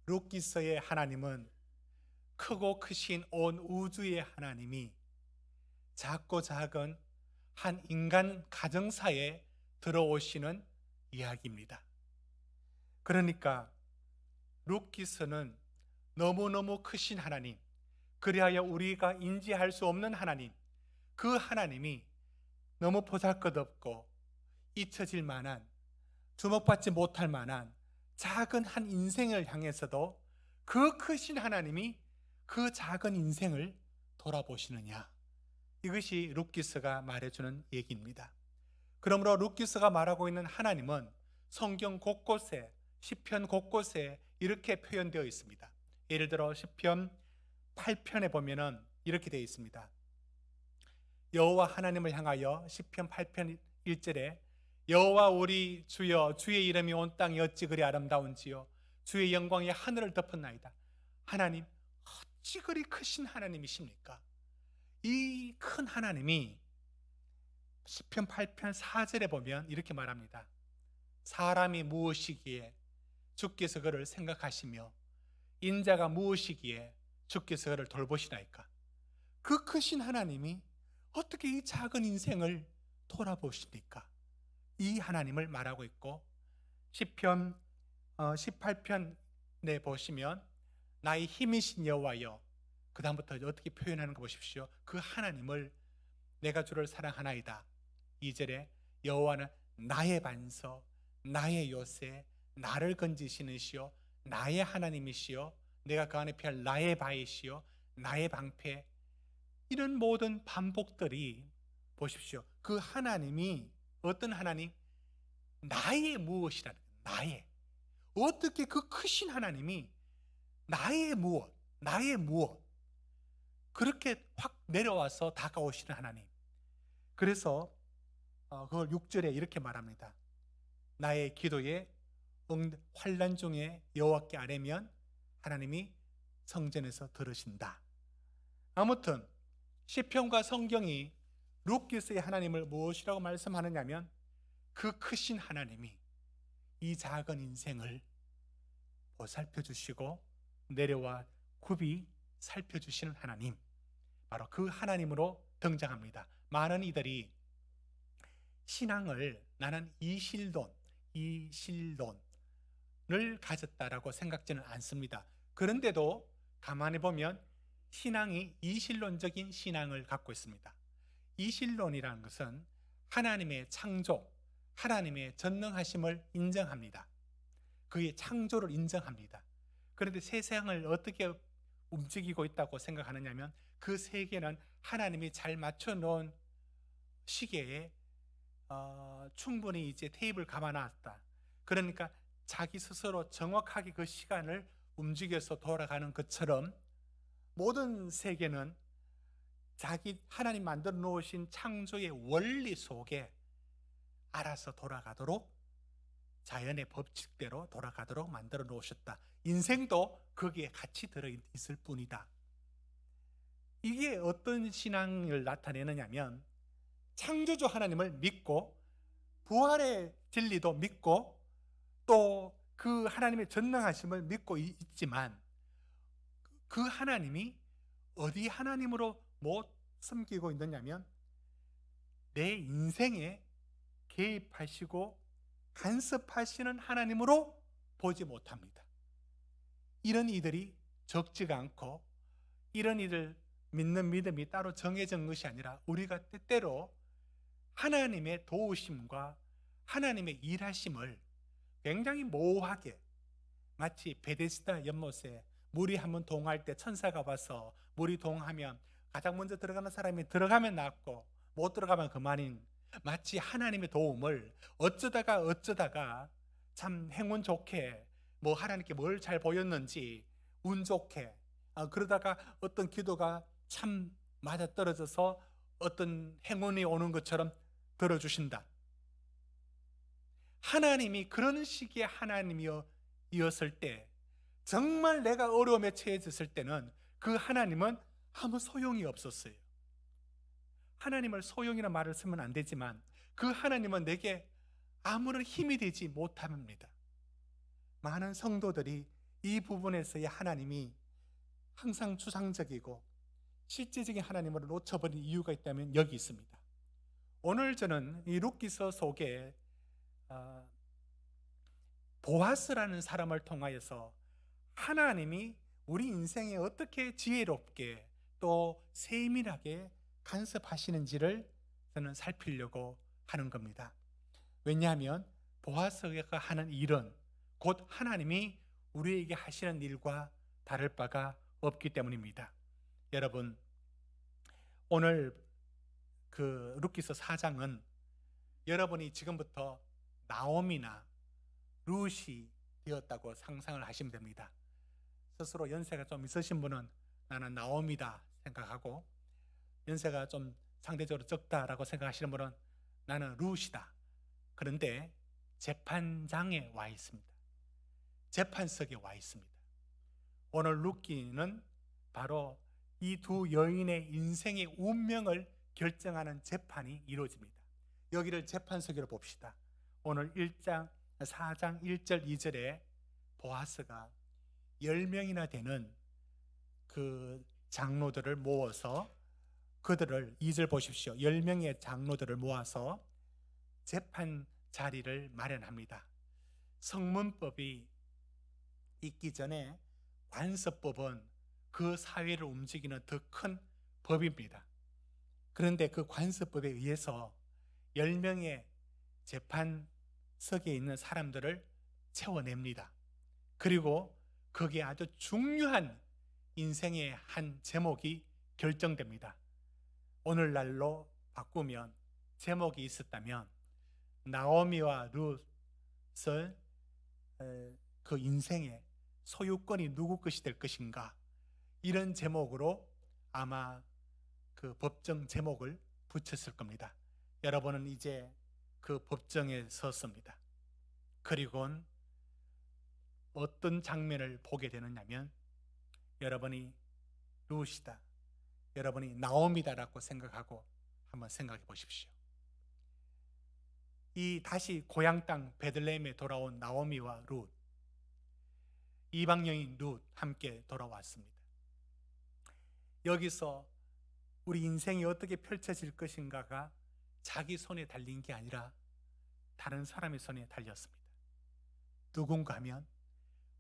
룻기서의 하나님은 크고 크신 온 우주의 하나님이 작고 작은 한 인간 가정사에 들어오시는 이야기입니다. 그러니까 룻기서는 너무너무 크신 하나님, 그리하여 우리가 인지할 수 없는 하나님, 그 하나님이 너무 보잘것없고 잊혀질 만한, 주목받지 못할 만한 작은 한 인생을 향해서도 그 크신 하나님이 그 작은 인생을 돌아보시느냐, 이것이 룻기서가 말해주는 얘기입니다. 그러므로 룻기서가 말하고 있는 하나님은 성경 곳곳에, 시편 곳곳에 이렇게 표현되어 있습니다. 예를 들어 시편 8편에 보면은 이렇게 되어 있습니다. 여호와 하나님을 향하여 시편 8편 1절에 여호와 우리 주여, 주의 이름이 온 땅에 어찌 그리 아름다운지요, 주의 영광이 하늘을 덮었나이다. 하나님, 어찌 그리 크신 하나님이십니까? 이 큰 하나님이 시편 8편 4절에 보면 이렇게 말합니다. 사람이 무엇이기에 주께서 그를 생각하시며 인자가 무엇이기에 주께서 그를 돌보시나이까? 그 크신 하나님이 어떻게 이 작은 인생을 돌아보십니까? 이 하나님을 말하고 있고, 시편 18편에 보시면 나의 힘이신 여호와여, 그 다음부터 어떻게 표현하는 거 보십시오. 그 하나님을 내가 주를 사랑하나이다. 2절에 여호와는 나의 반석, 나의 요새, 나를 건지시는 시요, 나의 하나님이시요, 내가 그 안에 피할 나의 바이시요, 나의 방패. 이런 모든 반복들이 보십시오. 그 하나님이 어떤 하나님? 나의 무엇이라는 거예요. 나의. 어떻게 그 크신 하나님이 나의 무엇, 나의 무엇, 그렇게 확 내려와서 다가오시는 하나님. 그래서 그걸 6절에 이렇게 말합니다. 나의 기도에 환난 중에 여호와께 아뢰면 하나님이 성전에서 들으신다. 아무튼 시편과 성경이 룻기서의 하나님을 무엇이라고 말씀하느냐면 그 크신 하나님이 이 작은 인생을 보살펴 주시고 내려와 굽이 살펴주시는 하나님, 바로 그 하나님으로 등장합니다. 많은 이들이 신앙을 나는 이실론을 가졌다라고 생각지는 않습니다. 그런데도 가만히 보면 신앙이 이실론적인 신앙을 갖고 있습니다. 이실론이라는 것은 하나님의 창조, 하나님의 전능하심을 인정합니다. 그의 창조를 인정합니다. 그런데 세상을 어떻게 움직이고 있다고 생각하느냐면 그 세계는 하나님이 잘 맞춰놓은 시계에 충분히 이제 테이프를 감아놨다. 그러니까 자기 스스로 정확하게 그 시간을 움직여서 돌아가는 것처럼 모든 세계는 자기 하나님 만들어 놓으신 창조의 원리 속에 알아서 돌아가도록, 자연의 법칙대로 돌아가도록 만들어 놓으셨다. 인생도 거기에 같이 들어있을 뿐이다. 이게 어떤 신앙을 나타내느냐면 창조주 하나님을 믿고 부활의 진리도 믿고 또 그 하나님의 전능하심을 믿고 있지만 그 하나님이 어디 하나님으로 못 섬기고 있느냐면 내 인생에 개입하시고 간섭하시는 하나님으로 보지 못합니다. 이런 이들이 적지가 않고 이런 이들 믿는 믿음이 따로 정해진 것이 아니라 우리가 때때로 하나님의 도우심과 하나님의 일하심을 굉장히 모호하게, 마치 베데스다 연못에 물이 한번 동할 때 천사가 와서 물이 동하면 가장 먼저 들어가는 사람이 들어가면 낫고 못 들어가면 그만인, 마치 하나님의 도움을 어쩌다가 참 행운 좋게 뭐 하나님께 뭘 잘 보였는지 운 좋게 그러다가 어떤 기도가 참 맞아떨어져서 어떤 행운이 오는 것처럼 들어주신다. 하나님이 그런 식의 하나님이었을 때, 정말 내가 어려움에 처해졌을 때는 그 하나님은 아무 소용이 없었어요. 하나님을 소용이라는 말을 쓰면 안 되지만 그 하나님은 내게 아무런 힘이 되지 못합니다. 많은 성도들이 이 부분에서의 하나님이 항상 추상적이고 실제적인 하나님을 놓쳐버린 이유가 있다면 여기 있습니다. 오늘 저는 이 룻기서 속에 보아스라는 사람을 통하여서 하나님이 우리 인생에 어떻게 지혜롭게 또 세밀하게 간섭하시는지를 저는 살피려고 하는 겁니다. 왜냐하면 보아스가 하는 일은 곧 하나님이 우리에게 하시는 일과 다를 바가 없기 때문입니다. 여러분, 오늘 그 룻기서 4장은 여러분이 지금부터 나오미나 룻이 되었다고 상상을 하시면 됩니다. 스스로 연세가 좀 있으신 분은 나는 나오미다 생각하고, 연세가 좀 상대적으로 적다라고 생각하시는 분은 나는 룻이다. 그런데 재판장에 와 있습니다. 재판석에 와 있습니다. 오늘 룻기는 바로 이 두 여인의 인생의 운명을 결정하는 재판이 이루어집니다. 여기를 재판석으로 봅시다. 오늘 4장 1절 2절에 보아스가 10명이나 되는 그 장로들을 모아서 그들을 2절 보십시오. 10명의 장로들을 모아서 재판 자리를 마련합니다. 성문법이 있기 전에 관습법은 그 사회를 움직이는 더 큰 법입니다. 그런데 그 관습법에 의해서 10명의 재판석에 있는 사람들을 채워냅니다. 그리고 거기에 아주 중요한 인생의 한 제목이 결정됩니다. 오늘날로 바꾸면 제목이 있었다면 나오미와 룻을 그 인생의 소유권이 누구 것이 될 것인가, 이런 제목으로 아마 그 법정 제목을 붙였을 겁니다. 여러분은 이제 그 법정에 섰습니다. 그리고는 어떤 장면을 보게 되느냐면 여러분이 룻이다, 여러분이 나오미다라고 생각하고 한번 생각해 보십시오. 이 다시 고향 땅 베들레헴에 돌아온 나오미와 룻, 이방 여인 룻 함께 돌아왔습니다. 여기서 우리 인생이 어떻게 펼쳐질 것인가가 자기 손에 달린 게 아니라 다른 사람의 손에 달렸습니다. 누군가 하면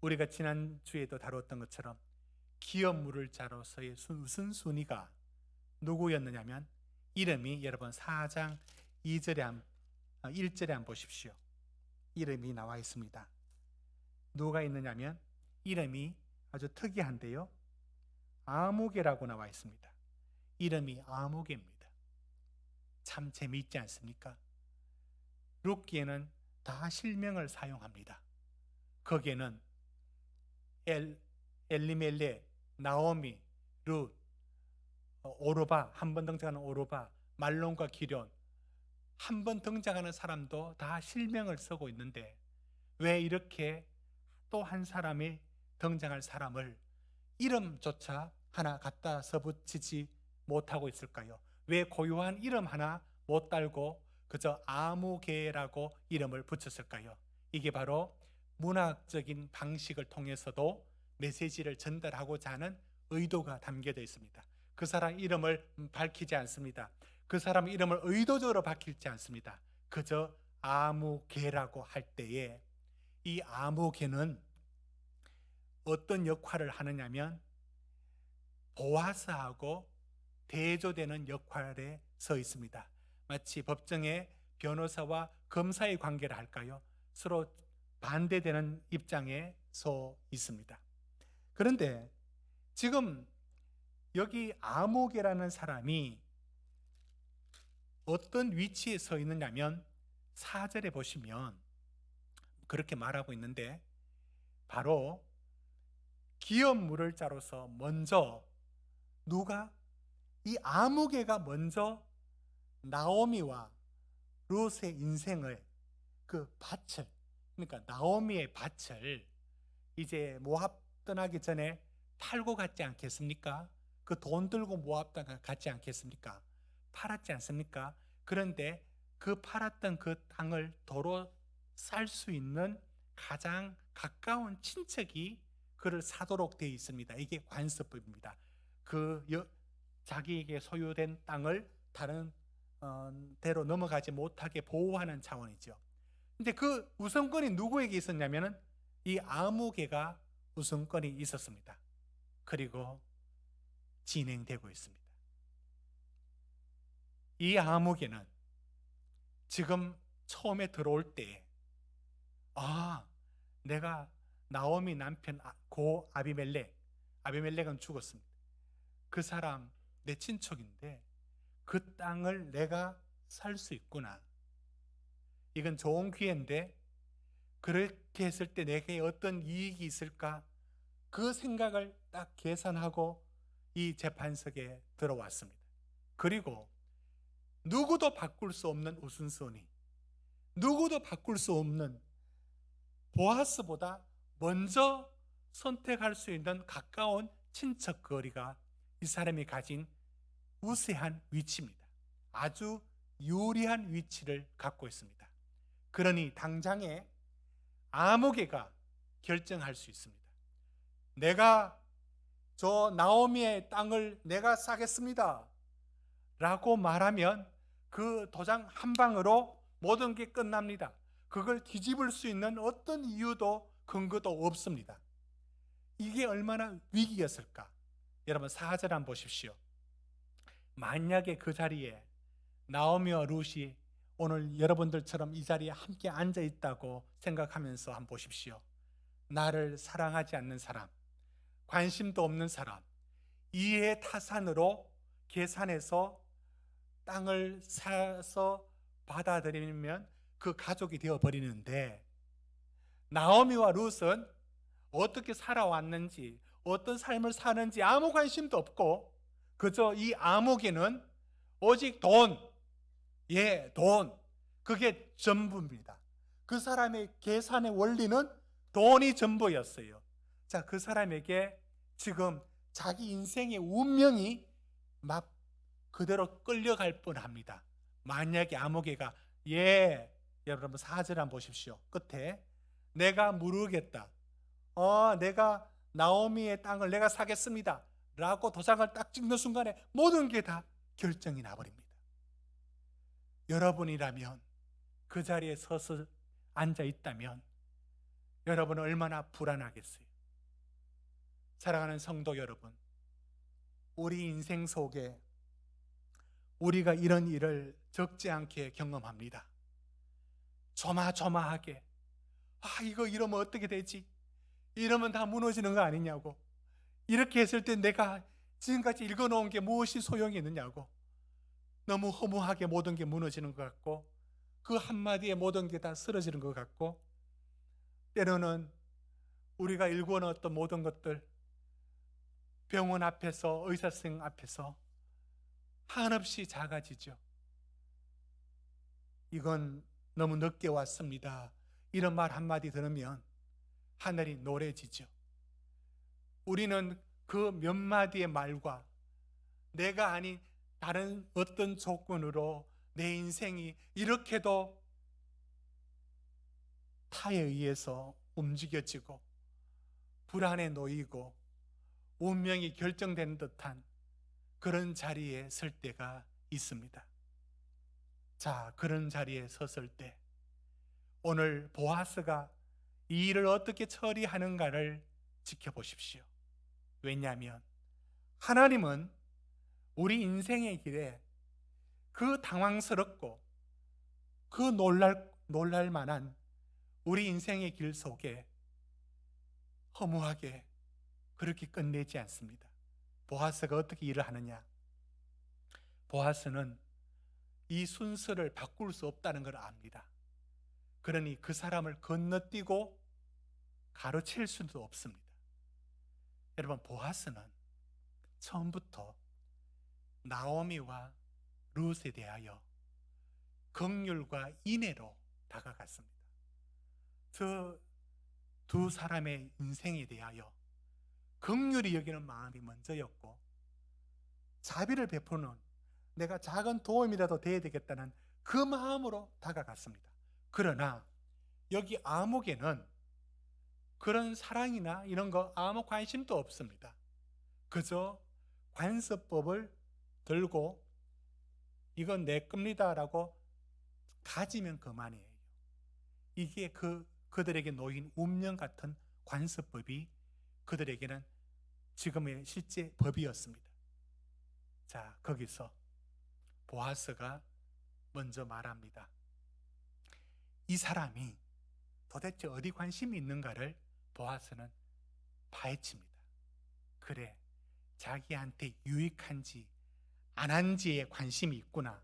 우리가 지난주에도 다뤘던 것처럼 기업 물을 자로서의 우선순위가 누구였느냐면 이름이, 여러분 4장 1절에 한번 보십시오. 이름이 나와 있습니다. 누가 있느냐면 이름이 아주 특이한데요, 아무개라고 나와 있습니다. 이름이 아무개입니다. 참 재미있지 않습니까? 룻기에는 다 실명을 사용합니다. 거기에는 엘리멜레, 나오미, 룻, 오르바, 한 번 등장하는 오르바, 말론과 기럨, 한 번 등장하는 사람도 다 실명을 쓰고 있는데 왜 이렇게 또 한 사람이 등장할 사람을 이름조차 하나 갖다 써붙이지 못하고 있을까요? 왜 고유한 이름 하나 못 달고 그저 아무개라고 이름을 붙였을까요? 이게 바로 문학적인 방식을 통해서도 메시지를 전달하고자 하는 의도가 담겨져 있습니다. 그 사람 이름을 밝히지 않습니다. 그 사람 이름을 의도적으로 밝히지 않습니다. 그저 아무개라고 할 때에 이 아무개는 어떤 역할을 하느냐면 보아스하고 대조되는 역할에 서 있습니다. 마치 법정에 변호사와 검사의 관계를 할까요? 서로 반대되는 입장에 서 있습니다. 그런데 지금 여기 아무개라는 사람이 어떤 위치에 서 있느냐면 4절에 보시면 그렇게 말하고 있는데 바로 기업 물을 자로서 먼저 누가, 이 아무개가 먼저 나오미와 룻의 인생을, 그 밭을, 그러니까 나오미의 밭을 이제 모압 떠나기 전에 팔고 갔지 않겠습니까? 그 돈 들고 모압 갔지 않겠습니까? 팔았지 않습니까? 그런데 그 팔았던 그 땅을 도로 살 수 있는 가장 가까운 친척이 그를 사도록 되어 있습니다. 이게 관습법입니다. 자기에게 소유된 땅을 다른 대로 넘어가지 못하게 보호하는 차원이죠. 근데 그 우선권이 누구에게 있었냐면은 이 아무개가 우선권이 있었습니다. 그리고 진행되고 있습니다. 이 아무개는 지금 처음에 들어올 때 내가 나오미 남편 고 아비멜렉은 죽었습니다. 그 사람 내 친척인데 그 땅을 내가 살 수 있구나. 이건 좋은 기회인데 그렇게 했을 때 내게 어떤 이익이 있을까? 그 생각을 딱 계산하고 이 재판석에 들어왔습니다. 그리고 누구도 바꿀 수 없는 우선순위, 누구도 바꿀 수 없는 보아스보다 먼저 선택할 수 있는 가까운 친척 거리가 이 사람이 가진 우세한 위치입니다. 아주 유리한 위치를 갖고 있습니다. 그러니 당장에 아무개가 결정할 수 있습니다. 내가 저 나오미의 땅을 내가 사겠습니다 라고 말하면 그 도장 한 방으로 모든 게 끝납니다. 그걸 뒤집을 수 있는 어떤 이유도 근거도 없습니다. 이게 얼마나 위기였을까? 여러분 4절 한번 보십시오. 만약에 그 자리에 나오미와 룻이 오늘 여러분들처럼 이 자리에 함께 앉아 있다고 생각하면서 한번 보십시오. 나를 사랑하지 않는 사람, 관심도 없는 사람, 이해 타산으로 계산해서 땅을 사서 받아들이면 그 가족이 되어버리는데, 나오미와 룻은 어떻게 살아왔는지, 어떤 삶을 사는지 아무 관심도 없고 그저 이 아무개는 오직 돈, 그게 전부입니다. 그 사람의 계산의 원리는 돈이 전부였어요. 자, 그 사람에게 지금 자기 인생의 운명이 막 그대로 끌려갈 뻔합니다. 만약에 아무개가 여러분 4절 한번 보십시오. 끝에 내가 무르겠다. 내가 나오미의 땅을 내가 사겠습니다 라고 도장을 딱 찍는 순간에 모든 게 다 결정이 나버립니다. 여러분이라면 그 자리에 서서 앉아 있다면 여러분은 얼마나 불안하겠어요. 사랑하는 성도 여러분, 우리 인생 속에 우리가 이런 일을 적지 않게 경험합니다. 조마조마하게 이거 이러면 어떻게 되지? 이러면 다 무너지는 거 아니냐고, 이렇게 했을 때 내가 지금까지 읽어놓은 게 무엇이 소용이 있느냐고, 너무 허무하게 모든 게 무너지는 것 같고 그 한마디에 모든 게 다 쓰러지는 것 같고, 때로는 우리가 읽어놓았던 모든 것들 병원 앞에서, 의사 선생님 앞에서 한없이 작아지죠. 이건 너무 늦게 왔습니다, 이런 말 한마디 들으면 하늘이 노래지죠. 우리는 그 몇 마디의 말과 내가 아닌 다른 어떤 조건으로 내 인생이 이렇게도 타에 의해서 움직여지고 불안에 놓이고 운명이 결정된 듯한 그런 자리에 설 때가 있습니다. 자, 그런 자리에 섰을 때 오늘 보아스가 이 일을 어떻게 처리하는가를 지켜보십시오. 왜냐하면 하나님은 우리 인생의 길에 그 당황스럽고 그 놀랄 만한 우리 인생의 길 속에 허무하게 그렇게 끝내지 않습니다. 보아스가 어떻게 일을 하느냐? 보아스는 이 순서를 바꿀 수 없다는 걸 압니다. 그러니 그 사람을 건너뛰고 가로챌 수도 없습니다. 여러분, 보아스는 처음부터 나오미와 룻에 대하여 긍휼과 인애로 다가갔습니다. 저 두 사람의 인생에 대하여 긍휼히 여기는 마음이 먼저였고, 자비를 베푸는, 내가 작은 도움이라도 돼야 되겠다는 그 마음으로 다가갔습니다. 그러나 여기 아무개는 그런 사랑이나 이런 거 아무 관심도 없습니다. 그저 관습법을 들고 이건 내 겁니다라고 가지면 그만이에요. 이게 그들에게 놓인 운명 같은 관습법이 그들에게는 지금의 실제 법이었습니다. 자, 거기서 보아스가 먼저 말합니다. 이 사람이 도대체 어디 관심이 있는가를 보아스는 파헤칩니다. 그래, 자기한테 유익한지 안 한지에 관심이 있구나.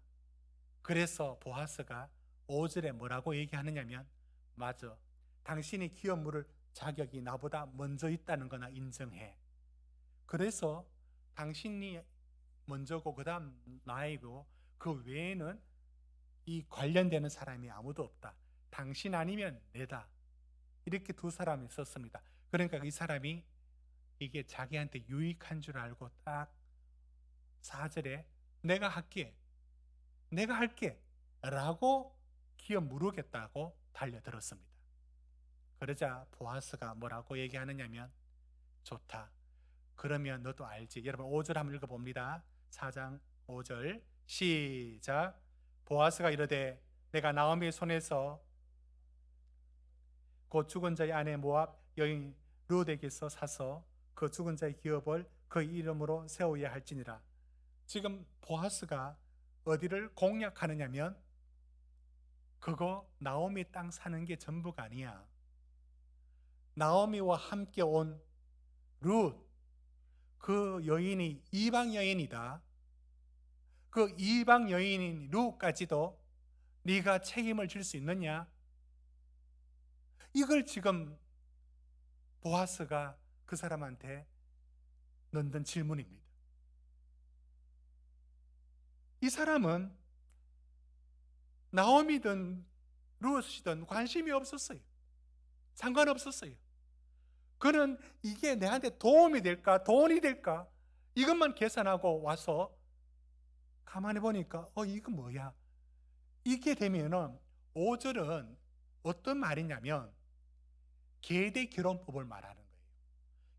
그래서 보아스가 5절에 뭐라고 얘기하느냐면, 맞아, 당신이 기업 물을 자격이 나보다 먼저 있다는 거나 인정해. 그래서 당신이 먼저고 그 다음 나이고 그 외에는 이 관련되는 사람이 아무도 없다. 당신 아니면 내다. 이렇게 두 사람이 썼습니다. 그러니까 이 사람이 이게 자기한테 유익한 줄 알고 딱 4절에 내가 할게 라고 기업 물으겠다고 달려들었습니다. 그러자 보아스가 뭐라고 얘기하느냐면, 좋다, 그러면 너도 알지. 여러분 5절 한번 읽어봅니다. 4장 5절 시작. 보아스가 이르되 내가 나오미의 손에서 곧 죽은 자의 아내 모압 여인 룻에게서 사서 그 죽은 자의 기업을 그 이름으로 세워야 할지니라. 지금 보아스가 어디를 공략하느냐면, 그거 나오미 땅 사는 게 전부가 아니야. 나오미와 함께 온 룻, 그 여인이 이방 여인이다. 그 이방 여인인 룻까지도 네가 책임을 질 수 있느냐? 이걸 지금 보아스가 그 사람한테 넣는 질문입니다. 이 사람은 나오미든 룻이든 관심이 없었어요. 상관없었어요. 그는 이게 내한테 도움이 될까, 돈이 될까, 이것만 계산하고 와서 가만히 보니까 이거 뭐야? 이게 되면은 5절은 어떤 말이냐면 계대 결혼법을 말하는 거예요.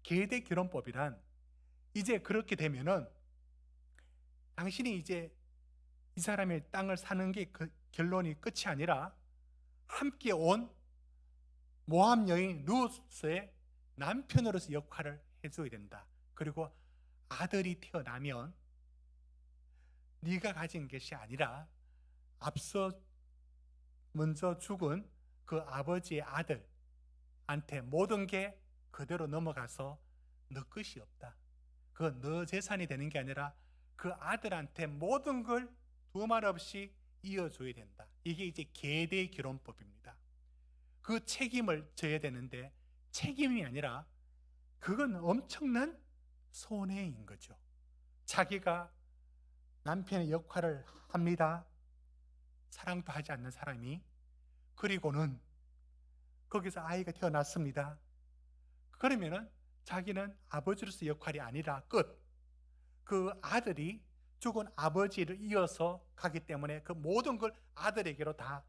계대 결혼법이란, 이제 그렇게 되면은 당신이 이제 이 사람의 땅을 사는 게 그 결론이 끝이 아니라 함께 온 모압 여인 룻의 남편으로서 역할을 해줘야 된다. 그리고 아들이 태어나면 네가 가진 것이 아니라 앞서 먼저 죽은 그 아버지의 아들한테 모든 게 그대로 넘어가서 너 것이 없다. 그 너 재산이 되는 게 아니라 그 아들한테 모든 걸 두말 없이 이어줘야 된다. 이게 이제 계대 결혼법입니다. 그 책임을 져야 되는데 책임이 아니라 그건 엄청난 손해인 거죠. 자기가 남편의 역할을 합니다. 사랑도 하지 않는 사람이. 그리고는 거기서 아이가 태어났습니다. 그러면은 자기는 아버지로서 역할이 아니라 끝. 그 아들이 죽은 아버지를 이어서 가기 때문에 그 모든 걸 아들에게로 다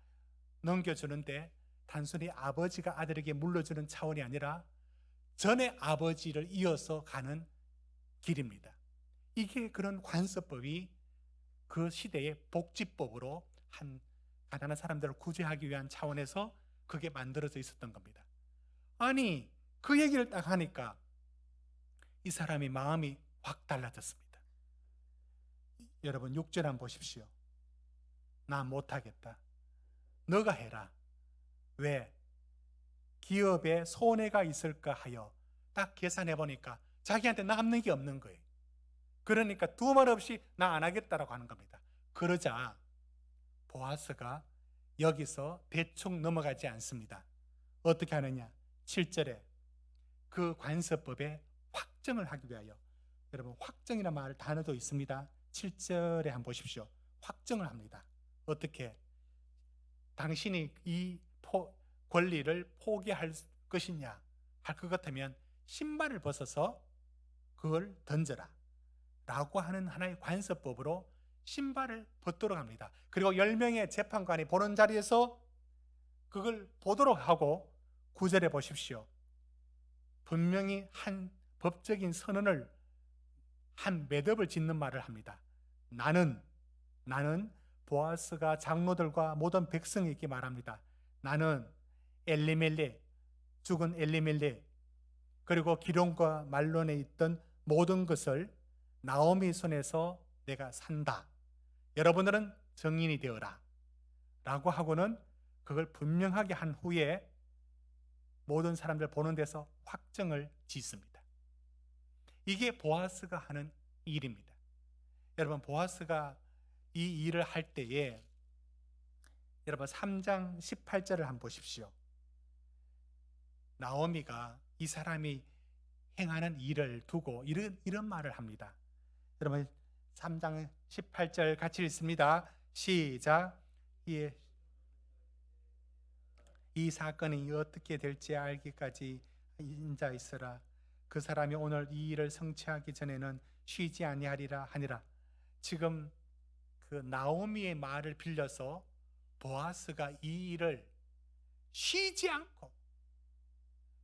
넘겨주는데, 단순히 아버지가 아들에게 물려주는 차원이 아니라 전에 아버지를 이어서 가는 길입니다. 이게 그런 관습법이 그 시대의 복지법으로 한 가난한 사람들을 구제하기 위한 차원에서 그게 만들어져 있었던 겁니다. 아니, 그 얘기를 딱 하니까 이 사람이 마음이 확 달라졌습니다. 여러분 6절 한번 보십시오. 나 못하겠다. 너가 해라. 왜? 기업에 손해가 있을까 하여 딱 계산해 보니까 자기한테 남는 게 없는 거예요. 그러니까 두 말 없이 나 안 하겠다라고 하는 겁니다. 그러자 보아스가 여기서 대충 넘어가지 않습니다. 어떻게 하느냐? 7절에 그 관습법에 확정을 하기 위하여, 여러분 확정이라는 말 단어도 있습니다. 7절에 한번 보십시오. 확정을 합니다. 어떻게? 당신이 이 권리를 포기할 것이냐 할 것 같으면 신발을 벗어서 그걸 던져라 라고 하는 하나의 관습법으로 신발을 벗도록 합니다. 그리고 10명의 재판관이 보는 자리에서 그걸 보도록 하고 9절에 보십시오. 분명히 한 법적인 선언을, 한 매듭을 짓는 말을 합니다. 나는 보아스가 장로들과 모든 백성에게 말합니다. 나는 엘리멜렉, 죽은 엘리멜렉, 그리고 기론과 말론에 있던 모든 것을 나오미 손에서 내가 산다. 여러분들은 증인이 되어라. 라고 하고는 그걸 분명하게 한 후에 모든 사람들 보는 데서 확정을 짓습니다. 이게 보아스가 하는 일입니다. 여러분, 보아스가 이 일을 할 때에 여러분 3장 18절을 한번 보십시오. 나오미가 이 사람이 행하는 일을 두고 이런 말을 합니다. 여러분 3장 18절 같이 읽습니다. 시작. 이 사건이 어떻게 될지 알기까지 인자 있으라. 그 사람이 오늘 이 일을 성취하기 전에는 쉬지 아니하리라 하니라. 지금 그 나오미의 말을 빌려서 보아스가 이 일을 쉬지 않고,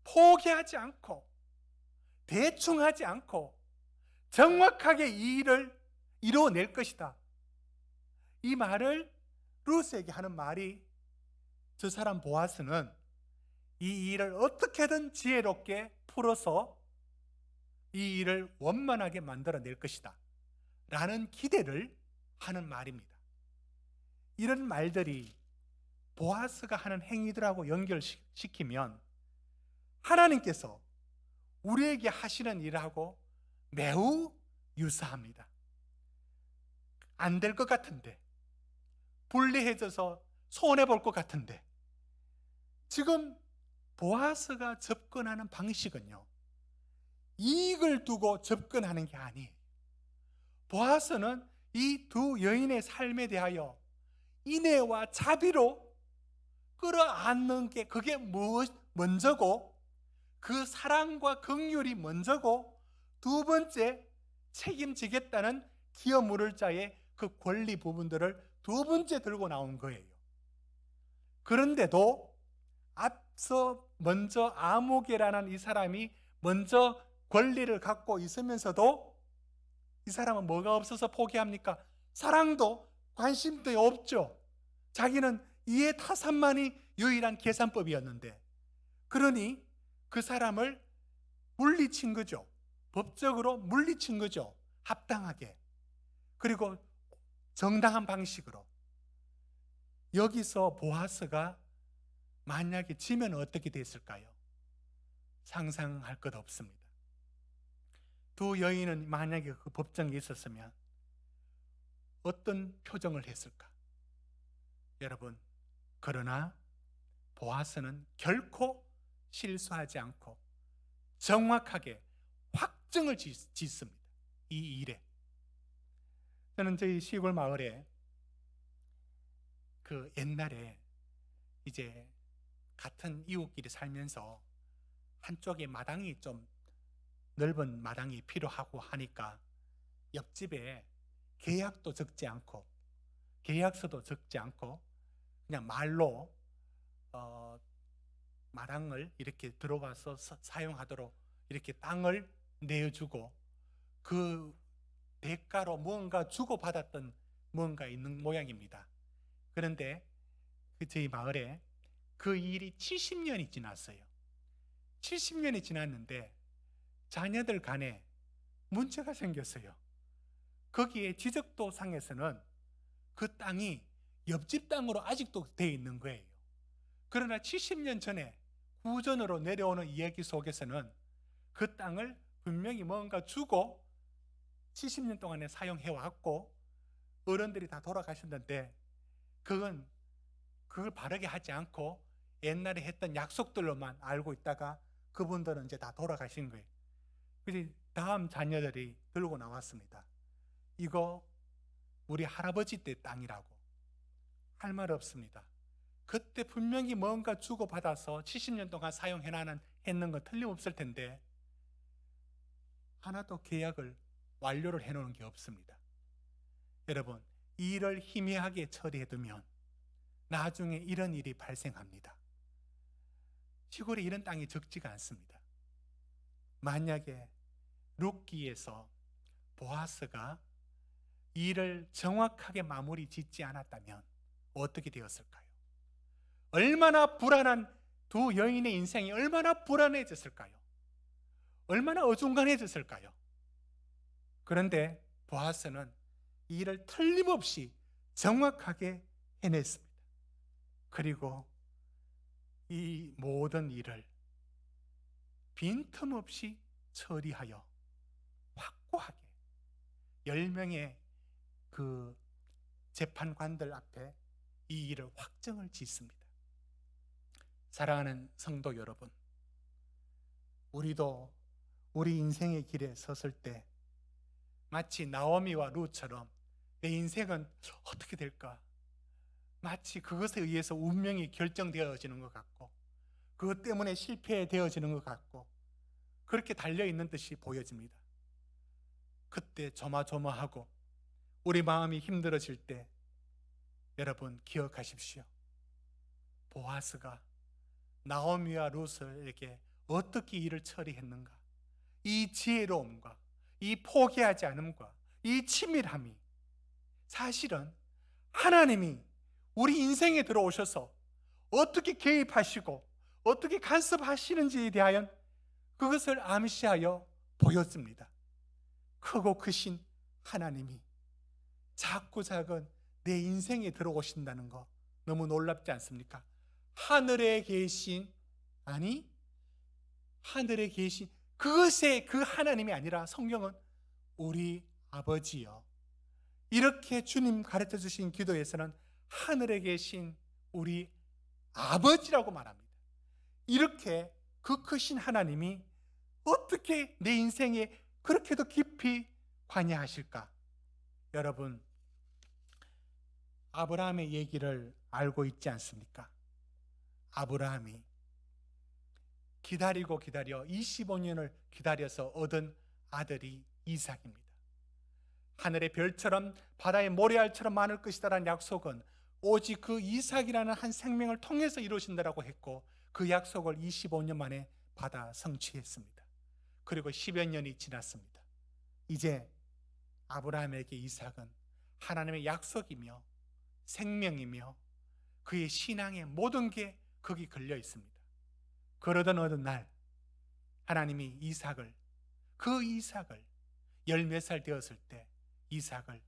포기하지 않고, 대충 하지 않고 정확하게 이 일을 이루어낼 것이다. 이 말을 루스에게 하는 말이, 저 사람 보아스는 이 일을 어떻게든 지혜롭게 풀어서 이 일을 원만하게 만들어낼 것이다 라는 기대를 하는 말입니다. 이런 말들이 보아스가 하는 행위들하고 연결시키면 하나님께서 우리에게 하시는 일하고 매우 유사합니다. 안 될 것 같은데, 불리해져서 손해볼 것 같은데, 지금 보아스가 접근하는 방식은요, 이익을 두고 접근하는 게 아니에요. 보아스는 이 두 여인의 삶에 대하여 인애와 자비로 끌어안는 게, 그게 먼저고, 그 사랑과 긍휼이 먼저고, 두 번째 책임지겠다는 기어 물을 자의 그 권리 부분들을 두 번째 들고 나온 거예요. 그런데도 앞서 먼저 아무개라는 이 사람이 먼저 권리를 갖고 있으면서도 이 사람은 뭐가 없어서 포기합니까? 사랑도 관심도 없죠. 자기는 이해 타산만이 유일한 계산법이었는데, 그러니 그 사람을 물리친 거죠. 법적으로 물리친 거죠. 합당하게, 그리고 정당한 방식으로. 여기서 보아스가 만약에 지면 어떻게 됐을까요? 상상할 것 없습니다. 두 여인은 만약에 그 법정에 있었으면 어떤 표정을 했을까? 여러분, 그러나 보아스는 결코 실수하지 않고 정확하게 확정을 짓습니다. 이 일에. 저는 저희 시골 마을에 그 옛날에 이제 같은 이웃끼리 살면서 한쪽에 마당이 좀 넓은 마당이 필요하고 하니까 옆집에 계약도 적지 않고 계약서도 적지 않고 그냥 말로 마당을 이렇게 들어가서 사용하도록 이렇게 땅을 내어주고, 그 대가로 무언가 주고받았던 무언가 있는 모양입니다. 그런데 저희 마을에 그 일이 70년이 지났어요. 70년이 지났는데 자녀들 간에 문제가 생겼어요. 거기에 지적도상에서는 그 땅이 옆집 땅으로 아직도 돼 있는 거예요. 그러나 70년 전에 구전으로 내려오는 이야기 속에서는 그 땅을 분명히 뭔가 주고 70년 동안에 사용해왔고 어른들이 다 돌아가셨는데, 그걸 바르게 하지 않고 옛날에 했던 약속들로만 알고 있다가 그분들은 이제 다 돌아가신 거예요. 그래서 다음 자녀들이 들고 나왔습니다. 이거 우리 할아버지 때 땅이라고. 할 말 없습니다. 그때 분명히 뭔가 주고받아서 70년 동안 사용했는 건 틀림없을 텐데 하나도 계약을 완료를 해놓은 게 없습니다. 여러분, 이 일을 희미하게 처리해두면 나중에 이런 일이 발생합니다. 시골에 이런 땅이 적지가 않습니다. 만약에 룻기에서 보아스가 일을 정확하게 마무리 짓지 않았다면 어떻게 되었을까요? 얼마나 불안한 두 여인의 인생이 얼마나 불안해졌을까요? 얼마나 어중간해졌을까요? 그런데 보아스는 이 일을 틀림없이 정확하게 해냈습니다. 그리고 이 모든 일을 빈틈없이 처리하여 확고하게 10명의 그 재판관들 앞에 이 일을 확정을 짓습니다. 사랑하는 성도 여러분, 우리도 우리 인생의 길에 섰을 때 마치 나오미와 룻처럼 내 인생은 어떻게 될까? 마치 그것에 의해서 운명이 결정되어지는 것 같고 그것 때문에 실패되어지는 것 같고 그렇게 달려있는 듯이 보여집니다. 그때 조마조마하고 우리 마음이 힘들어질 때 여러분 기억하십시오. 보아스가 나오미와 룻에게 어떻게 일을 처리했는가? 이 지혜로움과 이 포기하지 않음과 이 치밀함이 사실은 하나님이 우리 인생에 들어오셔서 어떻게 개입하시고 어떻게 간섭하시는지에 대하여 그것을 암시하여 보였습니다. 크고 크신 하나님이 작고 작은 내 인생에 들어오신다는 거 너무 놀랍지 않습니까? 하늘에 계신 하늘에 계신 그것의 그 하나님이 아니라 성경은 우리 아버지요, 이렇게 주님 가르쳐 주신 기도에서는 하늘에 계신 우리 아버지라고 말합니다. 이렇게 그 크신 하나님이 어떻게 내 인생에 그렇게도 깊이 관여하실까? 여러분, 아브라함의 얘기를 알고 있지 않습니까? 아브라함이 기다리고 기다려 25년을 기다려서 얻은 아들이 이삭입니다. 하늘의 별처럼 바다의 모래알처럼 많을 것이다라는 약속은 오직 그 이삭이라는 한 생명을 통해서 이루어진다라고 했고 그 약속을 25년 만에 받아 성취했습니다. 그리고 10여 년이 지났습니다. 이제 아브라함에게 이삭은 하나님의 약속이며 생명이며 그의 신앙의 모든 게 거기 걸려 있습니다. 그러던 어느 날 하나님이 그 이삭을 10몇 살 되었을 때 이삭을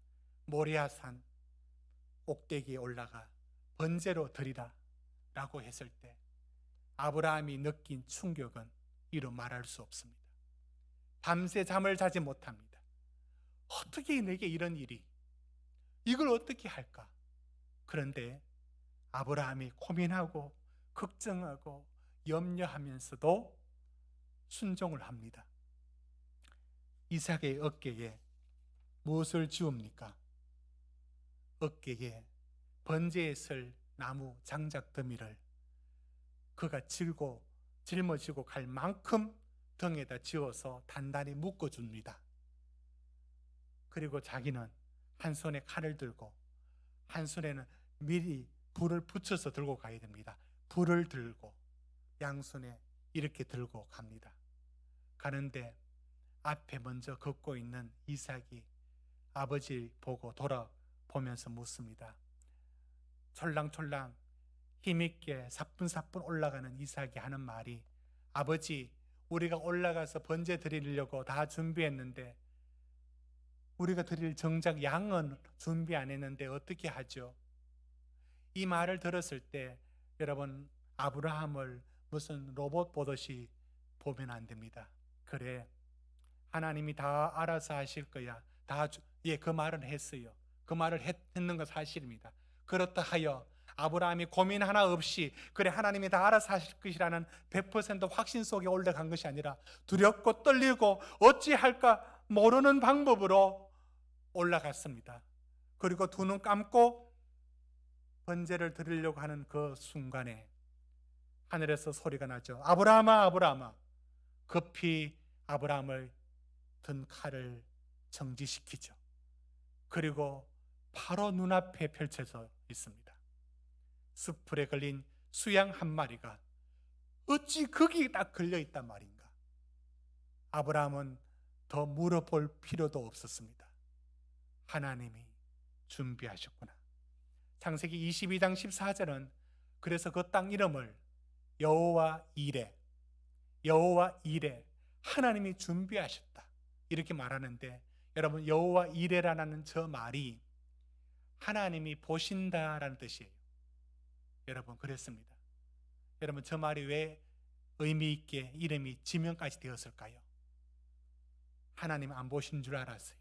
모리아산 꼭대기에 올라가 번제로 드리라 라고 했을 때 아브라함이 느낀 충격은 이루 말할 수 없습니다. 밤새 잠을 자지 못합니다. 어떻게 내게 이런 일이, 이걸 어떻게 할까? 그런데 아브라함이 고민하고 걱정하고 염려하면서도 순종을 합니다. 이삭의 어깨에 무엇을 지웁니까? 어깨에 번제에 쓸 나무 장작 더미를 그가 짊어지고 갈 만큼 등에다 지어서 단단히 묶어줍니다. 그리고 자기는 한 손에 칼을 들고 한 손에는 미리 불을 붙여서 들고 가야 됩니다. 불을 들고 양손에 이렇게 들고 갑니다. 가는데 앞에 먼저 걷고 있는 이삭이 아버지 보고 돌아보면서 묻습니다. 촐랑촐랑 힘있게 사뿐사뿐 올라가는 이삭이 하는 말이, 아버지, 우리가 올라가서 번제 드리려고 다 준비했는데 우리가 드릴 정작 양은 준비 안 했는데 어떻게 하죠? 이 말을 들었을 때 여러분, 아브라함을 무슨 로봇 보듯이 보면 안 됩니다. 그래, 하나님이 다 알아서 하실 거야. 그 말은 했어요. 그 말을 했는 건 사실입니다. 그렇다 하여 아브라함이 고민 하나 없이 그래 하나님이 다 알아서 하실 것이라는 100% 확신 속에 올라간 것이 아니라 두렵고 떨리고 어찌할까 모르는 방법으로 올라갔습니다. 그리고 두 눈 감고 번제를 드리려고 하는 그 순간에 하늘에서 소리가 나죠. 아브라함아, 아브라함아. 급히 아브라함을 든 칼을 정지시키죠. 그리고 바로 눈앞에 펼쳐져 있습니다. 숯불에 걸린 수양 한 마리가 어찌 거기에 딱 걸려 있단 말인가? 아브라함은 더 물어볼 필요도 없었습니다. 하나님이 준비하셨구나. 창세기 22장 14절은 그래서 그 땅 이름을 여호와 이레, 여호와 이레, 하나님이 준비하셨다 이렇게 말하는데, 여러분 여호와 이레라는 저 말이 하나님이 보신다라는 뜻이에요. 여러분 그랬습니다. 여러분 저 말이 왜 의미 있게 이름이 지명까지 되었을까요? 하나님 안 보신 줄 알았어요.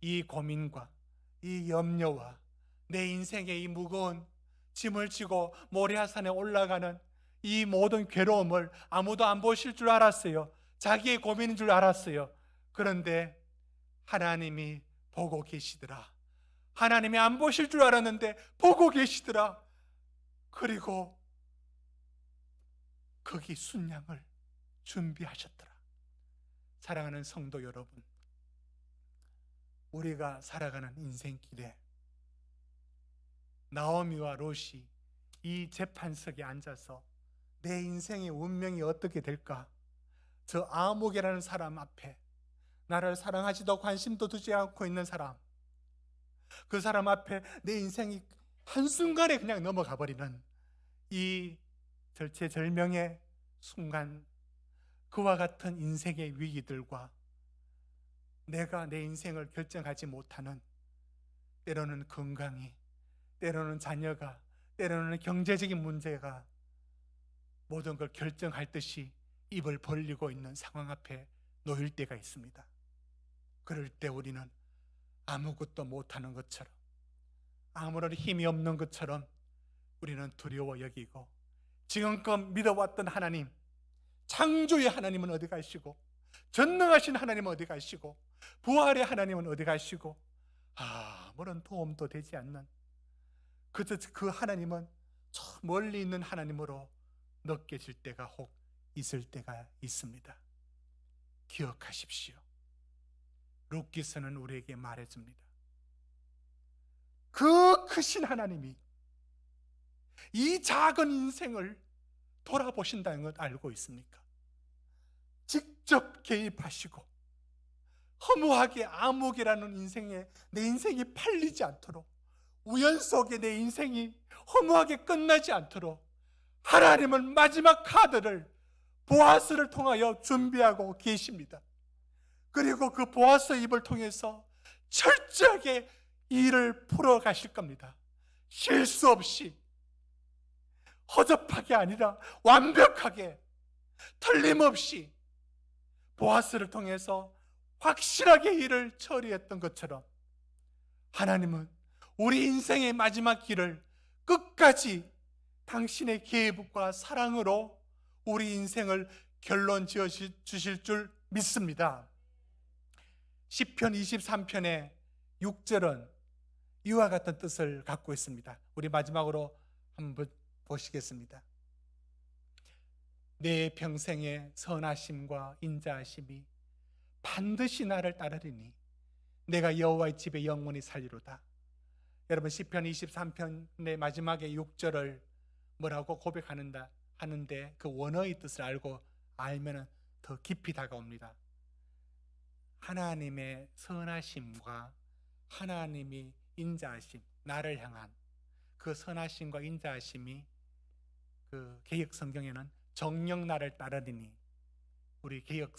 이 고민과 이 염려와 내 인생의 이 무거운 짐을 지고 모리아산에 올라가는 이 모든 괴로움을 아무도 안 보실 줄 알았어요. 자기의 고민인 줄 알았어요. 그런데 하나님이 보고 계시더라. 하나님이 안 보실 줄 알았는데 보고 계시더라. 그리고 거기 순양을 준비하셨더라. 사랑하는 성도 여러분, 우리가 살아가는 인생길에 나오미와 롯이 이 재판석에 앉아서 내 인생의 운명이 어떻게 될까? 저 아목이라는 사람 앞에, 나를 사랑하지도 관심도 두지 않고 있는 사람, 그 사람 앞에 내 인생이 한순간에 그냥 넘어가 버리는 이 절체절명의 순간, 그와 같은 인생의 위기들과 내가 내 인생을 결정하지 못하는, 때로는 건강이, 때로는 자녀가, 때로는 경제적인 문제가 모든 걸 결정할 듯이 입을 벌리고 있는 상황 앞에 놓일 때가 있습니다. 그럴 때 우리는 아무것도 못하는 것처럼, 아무런 힘이 없는 것처럼 우리는 두려워 여기고, 지금껏 믿어왔던 하나님, 창조의 하나님은 어디 가시고, 전능하신 하나님은 어디 가시고, 부활의 하나님은 어디 가시고, 아무런 도움도 되지 않는 그저 그 하나님은 저 멀리 있는 하나님으로 느껴질 때가 혹 있을 때가 있습니다. 기억하십시오. 룻기서는 우리에게 말해줍니다. 그 크신 하나님이 이 작은 인생을 돌아보신다는 것 알고 있습니까? 직접 개입하시고 허무하게 암흑이라는 인생에 내 인생이 팔리지 않도록, 우연 속에 내 인생이 허무하게 끝나지 않도록 하나님은 마지막 카드를 보아스를 통하여 준비하고 계십니다. 그리고 그 보아스 입을 통해서 철저하게 일을 풀어 가실 겁니다. 실수 없이, 허접하게 아니라 완벽하게, 틀림없이 보아스를 통해서 확실하게 일을 처리했던 것처럼 하나님은 우리 인생의 마지막 길을 끝까지 당신의 계획과 사랑으로 우리 인생을 결론 지어 주실 줄 믿습니다. 시편 23편의 6절은 이와 같은 뜻을 갖고 있습니다. 우리 마지막으로 한번 보시겠습니다. 내 평생의 선하심과 인자하심이 반드시 나를 따르리니 내가 여호와의 집에 영원히 살리로다. 여러분 시편 23편의 마지막에 6절을 뭐라고 하는데 그 원어의 뜻을 알면 더 깊이 다가옵니다. 하나님의 선하심과 하나님이 인자하심, 나를 향한 그 선하심과 인자하심이 그 개역 성경에는 정녕 나를 따르리니, 우리 개역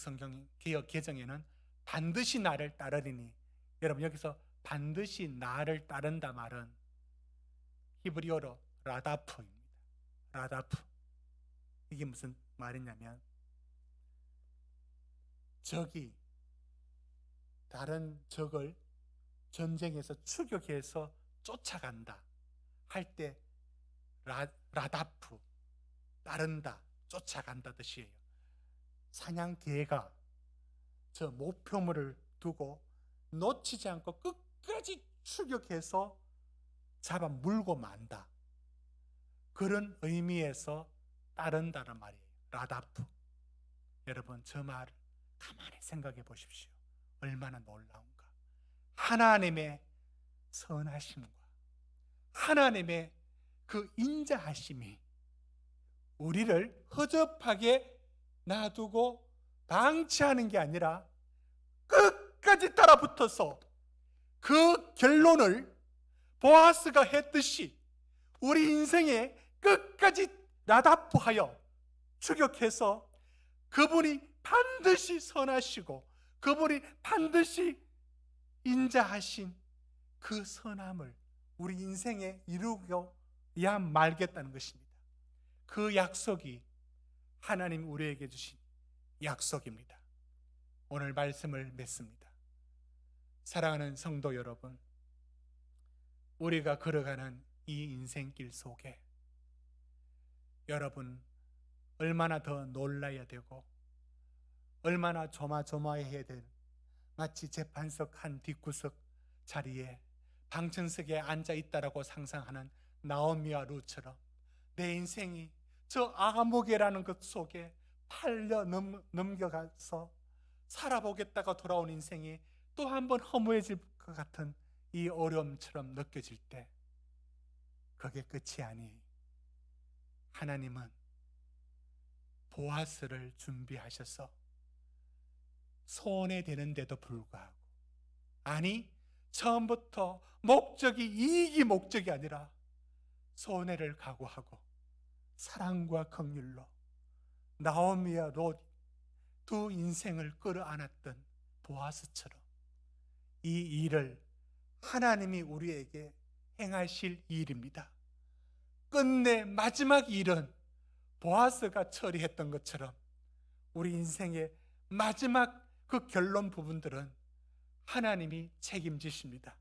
개정에는 반드시 나를 따르리니. 여러분 여기서 반드시 나를 따른다 말은 히브리어로 라다프입니다. 라다프. 이게 무슨 말이냐면, 적이 다른 적을 전쟁에서 추격해서 쫓아간다 할 때 라다프, 따른다, 쫓아간다 뜻이에요. 사냥개가 저 목표물을 두고 놓치지 않고 끝까지 추격해서 잡아 물고 만다, 그런 의미에서 따른다는 말이에요. 라다프. 여러분 저 말을 가만히 생각해 보십시오. 얼마나 놀라운가. 하나님의 선하심과 하나님의 그 인자하심이 우리를 허접하게 놔두고 방치하는 게 아니라 끝까지 따라붙어서 그 결론을 보아스가 했듯이 우리 인생에 끝까지 나답하여 추격해서 그분이 반드시 선하시고 그분이 반드시 인자하신 그 선함을 우리 인생에 이루어야 말겠다는 것입니다. 그 약속이 하나님 우리에게 주신 약속입니다. 오늘 말씀을 맺습니다. 사랑하는 성도 여러분, 우리가 걸어가는 이 인생길 속에 여러분 얼마나 더 놀라야 되고 얼마나 조마조마해야 될, 마치 재판석 한 뒷구석 자리에 방청석에 앉아 있다라고 상상하는 나오미와 룻처럼 내 인생이 저 아무개라는 것 속에 팔려 넘겨가서 살아보겠다가 돌아온 인생이 또 한 번 허무해질 것 같은 이 어려움처럼 느껴질 때 그게 끝이 아니, 하나님은 보아스를 준비하셔서 손해되는데도 불구하고, 아니 처음부터 목적이 이익이 목적이 아니라 손해를 각오하고 사랑과 긍휼로 나오미와 롯 두 인생을 끌어안았던 보아스처럼 이 일을 하나님이 우리에게 행하실 일입니다. 끝내 마지막 일은 보아스가 처리했던 것처럼 우리 인생의 마지막 그 결론 부분들은 하나님이 책임지십니다.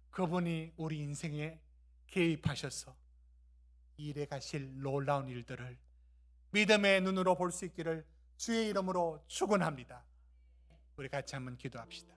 그분이 우리 인생에 개입하셔서 일해 가실 놀라운 일들을 믿음의 눈으로 볼 수 있기를 주의 이름으로 축원합니다. 우리 같이 한번 기도합시다.